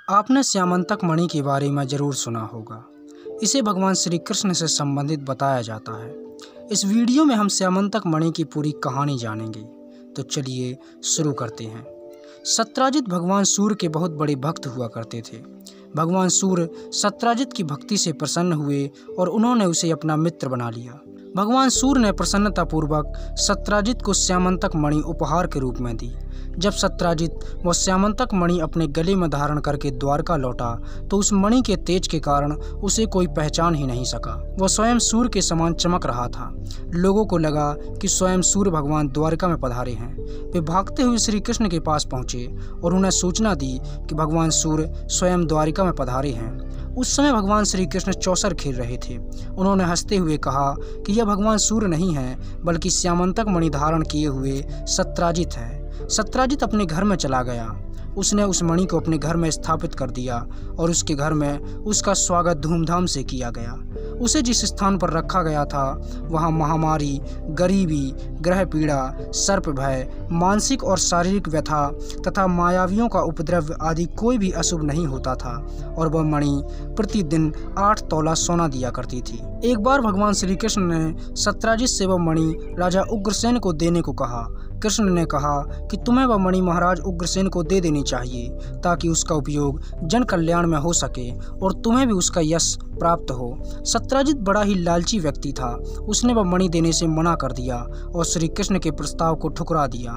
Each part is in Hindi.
आपने श्यामंतक मणि के बारे में जरूर सुना होगा। इसे भगवान श्री कृष्ण से संबंधित बताया जाता है। इस वीडियो में हम श्यामंतक मणि की पूरी कहानी जानेंगे। तो चलिए शुरू करते हैं। सत्राजित भगवान सूर्य के बहुत बड़े भक्त हुआ करते थे। भगवान सूर्य सत्राजित की भक्ति से प्रसन्न हुए और उन्होंने उसे अपना मित्र बना लिया। भगवान सूर्य ने प्रसन्नतापूर्वक सत्राजित को श्यामंतक मणि उपहार के रूप में दी। जब सत्राजित वह श्यामंतक मणि अपने गले में धारण करके द्वारका लौटा तो उस मणि के तेज के कारण उसे कोई पहचान ही नहीं सका। वह स्वयं सूर्य के समान चमक रहा था। लोगों को लगा कि स्वयं सूर्य भगवान द्वारका में पधारे हैं। वे भागते हुए श्री कृष्ण के पास पहुंचे और उन्हें सूचना दी कि भगवान सूर्य स्वयं द्वारिका में पधारे हैं। उस समय भगवान श्री कृष्ण चौसर खेल रहे थे। उन्होंने हंसते हुए कहा कि यह भगवान सूर्य नहीं है, बल्कि श्यामंतक मणि धारण किए हुए सत्राजित है। सत्राजित अपने घर में चला गया। उसने उस मणि को अपने घर में स्थापित कर दिया और उसके घर में उसका स्वागत धूमधाम से किया गया। उसे जिस स्थान पर रखा गया था वहाँ महामारी, गरीबी, ग्रह पीड़ा, सर्प भय, मानसिक और शारीरिक व्यथा तथा मायावियों का उपद्रव आदि कोई भी अशुभ नहीं होता था और वह मणि प्रतिदिन 8 तोला सोना दिया करती थी। एक बार भगवान श्री कृष्ण ने सत्राजित से वह मणि राजा उग्रसेन को देने को कहा। कृष्ण ने कहा कि तुम्हें वह मणि महाराज उग्रसेन को दे देनी चाहिए ताकि उसका उपयोग जन कल्याण में हो सके और तुम्हें भी उसका यश प्राप्त हो। सत्राजित बड़ा ही लालची व्यक्ति था। उसने वह मणि देने से मना कर दिया और श्री कृष्ण के प्रस्ताव को ठुकरा दिया।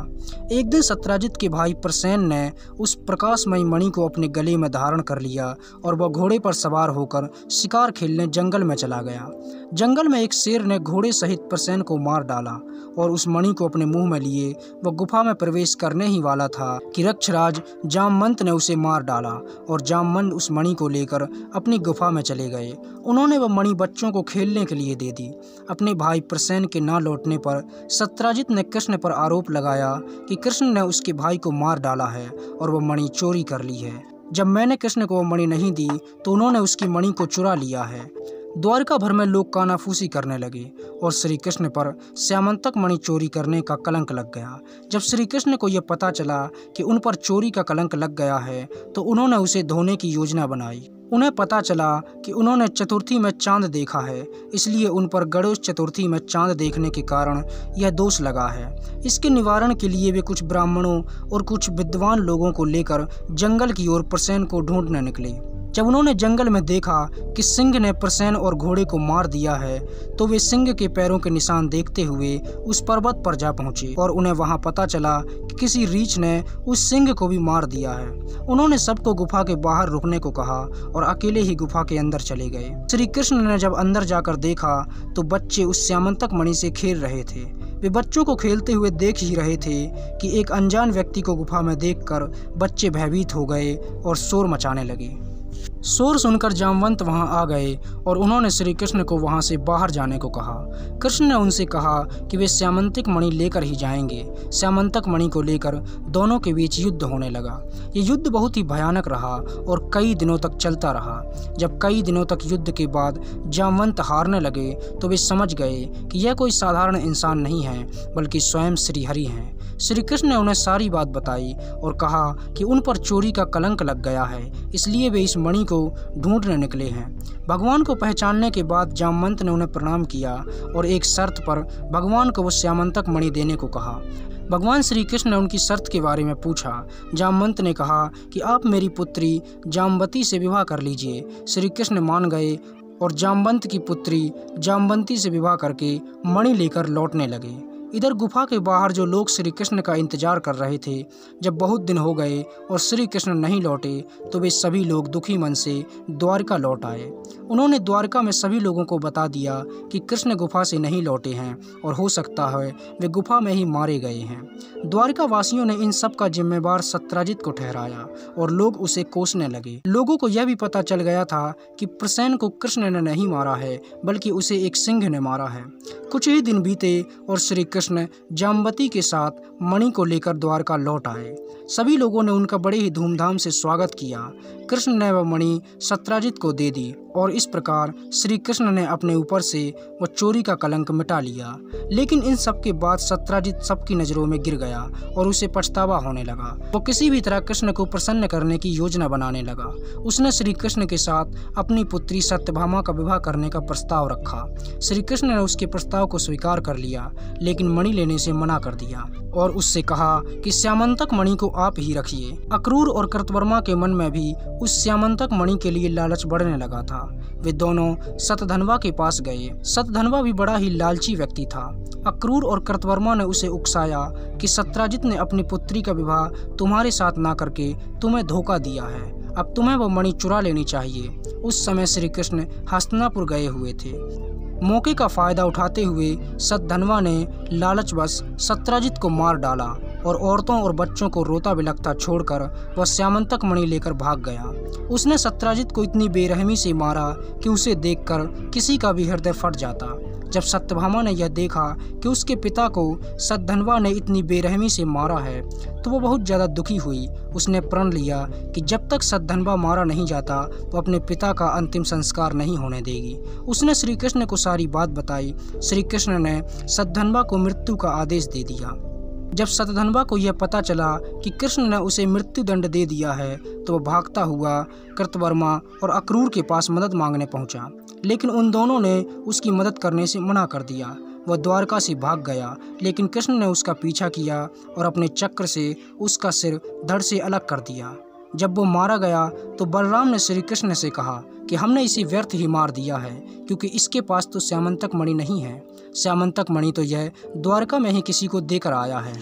एक दिन सत्राजित के भाई प्रसेन ने उस प्रकाशमयी मणि को अपने गले में धारण कर लिया और वह घोड़े पर सवार होकर शिकार खेलने जंगल में चला गया। जंगल में एक शेर ने घोड़े सहित प्रसेन को मार डाला और उस मणि को अपने मुंह में लिए वह गुफा में प्रवेश करने ही वाला था कि रक्षराज जामवंत ने उसे मार डाला और जामवंत उस मणि को लेकर अपनी गुफा में चले गए। उन्होंने वह मणि बच्चों को खेलने के लिए दे दी। अपने भाई प्रसेन के ना लौटने पर सत्राजित ने कृष्ण पर आरोप लगाया कि कृष्ण ने उसके भाई को मार डाला है और वह मणि चोरी कर ली है। जब मैंने कृष्ण को वह मणि नहीं दी तो उन्होंने उसकी मणि को चुरा लिया है। द्वारका भर में लोग कानाफूसी करने लगे और श्री कृष्ण पर श्यामंतक मणि चोरी करने का कलंक लग गया। जब श्री कृष्ण को यह पता चला कि उन पर चोरी का कलंक लग गया है तो उन्होंने उसे धोने की योजना बनाई। उन्हें पता चला कि उन्होंने चतुर्थी में चांद देखा है, इसलिए उन पर गणेश चतुर्थी में चांद देखने के कारण यह दोष लगा है। इसके निवारण के लिए वे कुछ ब्राह्मणों और कुछ विद्वान लोगों को लेकर जंगल की ओर प्रसेन को ढूंढने निकले। जब उन्होंने जंगल में देखा कि सिंह ने प्रसेन और घोड़े को मार दिया है तो वे सिंह के पैरों के निशान देखते हुए उस पर्वत पर जा पहुंचे और उन्हें वहां पता चला कि किसी रीछ ने उस सिंह को भी मार दिया है। उन्होंने सबको गुफा के बाहर रुकने को कहा और अकेले ही गुफा के अंदर चले गए। श्री कृष्ण ने जब अंदर जाकर देखा तो बच्चे उस श्यामंतक मणि से खेल रहे थे। वे बच्चों को खेलते हुए देख ही रहे थे कि एक अनजान व्यक्ति को गुफा में देखकर बच्चे भयभीत हो गए और शोर मचाने लगे। शोर सुनकर जामवंत वहां आ गए और उन्होंने श्री कृष्ण को वहां से बाहर जाने को कहा। कृष्ण ने उनसे कहा कि वे श्यामंतक मणि लेकर ही जाएंगे। श्यामंतक मणि को लेकर दोनों के बीच युद्ध होने लगा। ये युद्ध बहुत ही भयानक रहा और कई दिनों तक चलता रहा। जब कई दिनों तक युद्ध के बाद जामवंत हारने लगे तो वे समझ गए कि यह कोई साधारण इंसान नहीं है बल्कि स्वयं श्री हरि हैं। श्री कृष्ण ने उन्हें सारी बात बताई और कहा कि उन पर चोरी का कलंक लग गया है, इसलिए वे इस मणि को ढूंढने निकले हैं। भगवान को पहचानने के बाद जामवंत ने उन्हें प्रणाम किया और एक शर्त पर भगवान को वो श्यामंतक मणि देने को कहा। भगवान श्री कृष्ण ने उनकी शर्त के बारे में पूछा। जामवंत ने कहा कि आप मेरी पुत्री जाम्बती से विवाह कर लीजिए। श्री कृष्ण मान गए और जाम्बवंत की पुत्री जाम्बवती से विवाह करके मणि लेकर लौटने लगे। इधर गुफा के बाहर जो लोग श्री कृष्ण का इंतजार कर रहे थे, जब बहुत दिन हो गए और श्री कृष्ण नहीं लौटे तो वे सभी लोग दुखी मन से द्वारका लौट आए। उन्होंने द्वारका में सभी लोगों को बता दिया कि कृष्ण गुफा से नहीं लौटे हैं और हो सकता है वे गुफा में ही मारे गए हैं। द्वारका वासियों ने इन सब का जिम्मेवार सत्राजित को ठहराया और लोग उसे कोसने लगे। लोगों को यह भी पता चल गया था कि प्रसेन को कृष्ण ने नहीं मारा है बल्कि उसे एक सिंह ने मारा है। कुछ ही दिन बीते और श्री कृष्ण जाम्बती के साथ मणि को लेकर द्वारका लौट आए। सभी लोगों ने उनका बड़े ही धूमधाम से स्वागत किया। कृष्ण ने वह मणि सत्राजित को दे दी और इस प्रकार श्री कृष्ण ने अपने ऊपर से वह चोरी का कलंक मिटा लिया। लेकिन इन सब के बाद सत्यजित सबकी नज़रों में गिर गया और उसे पछतावा होने लगा। वो किसी भी तरह कृष्ण को प्रसन्न करने की योजना बनाने लगा। उसने श्री कृष्ण के साथ अपनी पुत्री सत्यभामा का विवाह करने का प्रस्ताव रखा। श्री कृष्ण ने उसके प्रस्ताव को स्वीकार कर लिया, लेकिन मणि लेने से मना कर दिया और उससे कहा कि श्यामंतक मणि को आप ही रखिए। अक्रूर और कृतवर्मा के मन में भी उस श्यामंतक मणि के लिए लालच बढ़ने लगा था। वे दोनों सतधनवा के पास गए। सतधनवा भी बड़ा ही लालची व्यक्ति था। अक्रूर और कृतवर्मा ने उसे उकसाया कि सत्यजित ने अपनी पुत्री का विवाह तुम्हारे साथ ना करके तुम्हें धोखा दिया है, अब तुम्हें वो मणि चुरा लेनी चाहिए। उस समय श्री कृष्ण हस्तिनापुर गए हुए थे। मौके का फायदा उठाते हुए सतधनवा ने लालचवश सत्यजित को मार डाला और औरतों और बच्चों को रोता बिलखता छोड़कर वह श्यामंतक मणि लेकर भाग गया। उसने सत्यजित को इतनी बेरहमी से मारा कि उसे देखकर किसी का भी हृदय फट जाता। जब सत्यभामा ने यह देखा कि उसके पिता को सतधनवा ने इतनी बेरहमी से मारा है तो वो बहुत ज़्यादा दुखी हुई। उसने प्रण लिया कि जब तक सतधनवा मारा नहीं जाता तो अपने पिता का अंतिम संस्कार नहीं होने देगी। उसने श्री कृष्ण को सारी बात बताई। श्री कृष्ण ने सतधनवा को मृत्यु का आदेश दे दिया। जब सतधनवा को यह पता चला कि कृष्ण ने उसे मृत्यु दंड दे दिया है तो वह भागता हुआ कृतवर्मा और अक्रूर के पास मदद मांगने पहुंचा, लेकिन उन दोनों ने उसकी मदद करने से मना कर दिया। वह द्वारका से भाग गया, लेकिन कृष्ण ने उसका पीछा किया और अपने चक्र से उसका सिर धड़ से अलग कर दिया। जब वो मारा गया तो बलराम ने श्री कृष्ण से कहा कि हमने इसे व्यर्थ ही मार दिया है, क्योंकि इसके पास तो श्यामंतक मणि नहीं है। श्यामंतक मणि तो यह द्वारका में ही किसी को देकर आया है।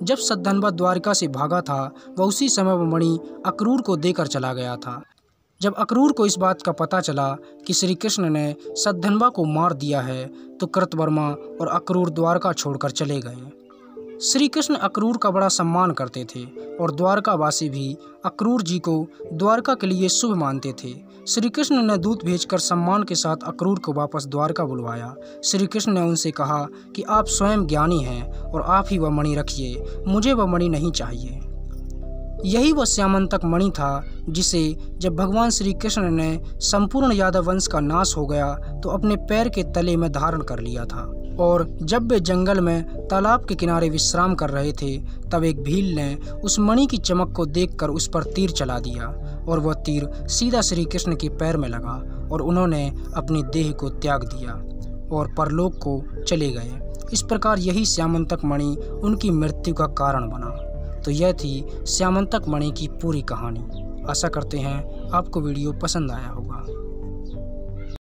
जब सतधनवा द्वारका से भागा था वह उसी समय वह मणि अक्रूर को देकर चला गया था। जब अक्रूर को इस बात का पता चला कि श्री कृष्ण ने सतधनवा को मार दिया है तो कृतवर्मा और अक्रूर द्वारका छोड़कर चले गए। श्री कृष्ण अक्रूर का बड़ा सम्मान करते थे और द्वारकावासी भी अक्रूर जी को द्वारका के लिए शुभ मानते थे। श्री कृष्ण ने दूत भेजकर सम्मान के साथ अक्रूर को वापस द्वारका बुलवाया। श्री कृष्ण ने उनसे कहा कि आप स्वयं ज्ञानी हैं और आप ही वह मणि रखिए, मुझे वह मणि नहीं चाहिए। यही वह श्यामंतक मणि था जिसे जब भगवान श्री कृष्ण ने संपूर्ण यादव वंश का नाश हो गया तो अपने पैर के तले में धारण कर लिया था। और जब वे जंगल में तालाब के किनारे विश्राम कर रहे थे तब एक भील ने उस मणि की चमक को देखकर उस पर तीर चला दिया और वह तीर सीधा श्री कृष्ण के पैर में लगा और उन्होंने अपनी देह को त्याग दिया और परलोक को चले गए। इस प्रकार यही श्यामंतक मणि उनकी मृत्यु का कारण बना। तो यह थी श्यामंतक मणि की पूरी कहानी। आशा करते हैं आपको वीडियो पसंद आया होगा।